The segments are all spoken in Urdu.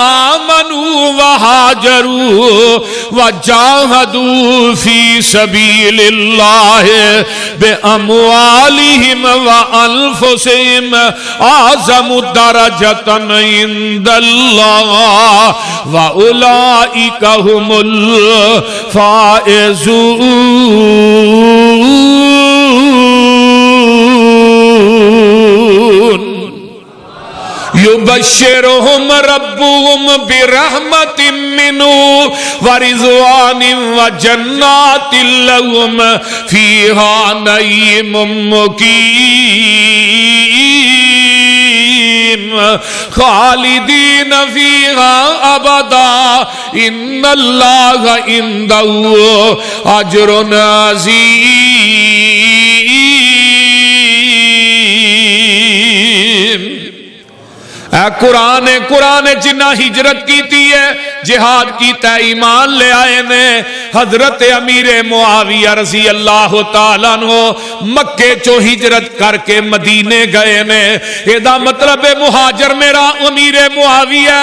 آمنوا وہاجروا وجاہدوا فی سبیل اللہ بأموالہم وأنفسہم اعظم درجۃ عند اللہ وأولئک هم الفائزون یبشرہم ربہم برحمت منہ ورضوان وجنات لہم فیہا نعیم مقیم خالدین فیہا ابدا ان اللہ عنده اجر عظیم۔ اے قرآن جنہ ہجرت کیتی ہے، جہاد کیتا ہے، ایمان لے آئے نے، حضرت امیر معاویہ رضی اللہ تعالیٰ عنہ مکے چو ہجرت کر کے مدینے گئے نے۔ ایدہ مطلب مہاجر میرا امیر معاویہ،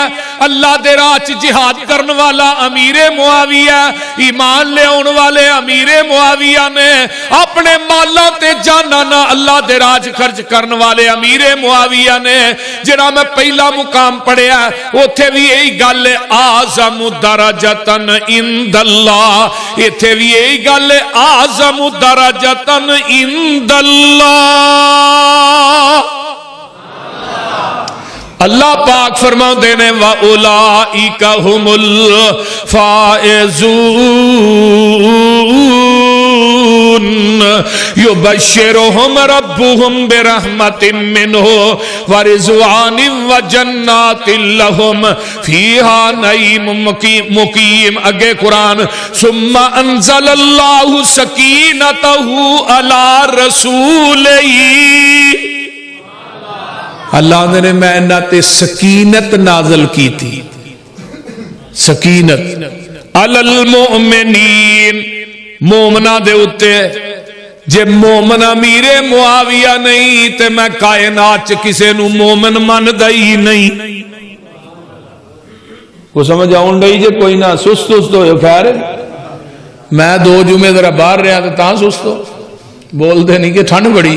اللہ دے راہ چ جہاد کرن والا امیر معاویہ، ایمان لے آن والے امیر معاویہ نے، اپنے مالاں تے جانا نہ اللہ دے راہ چ خرچ کرن والے امیر معاویہ نے۔ جنہ میں پہلا مقام پڑھیا اوتھے بھی یہی گل ہے اعظم درجۃ عند اللہ، ایتھے بھی یہی گل ہے اعظم درجۃ عند اللہ۔ اللہ پاک فرماؤ دینے وَأُولَئِكَ هُمُ الفائزون یبشرہم ربہم برحمت منہ ورضوان وجنات لہم فیہا نعیم مقیم۔ اگے قرآن ثم انزل اللہ سکینتہ علی رسولہ، اللہ نے میں انہاں سکینت نازل کی تھی، سکینت علی المؤمنین، مومنہ دے اتے۔ جے مومن امیر معاویہ نہیں تے میں کائنات چ کسے نو مومن من دئی نہیں۔ کو سمجھ آؤں گئی جے کوئی نہ سست ہوئے خیر میں 2 جمعے ذرا باہر رہا تو تاں سست ہو بول دے نہیں کہ ٹھنڈ بڑی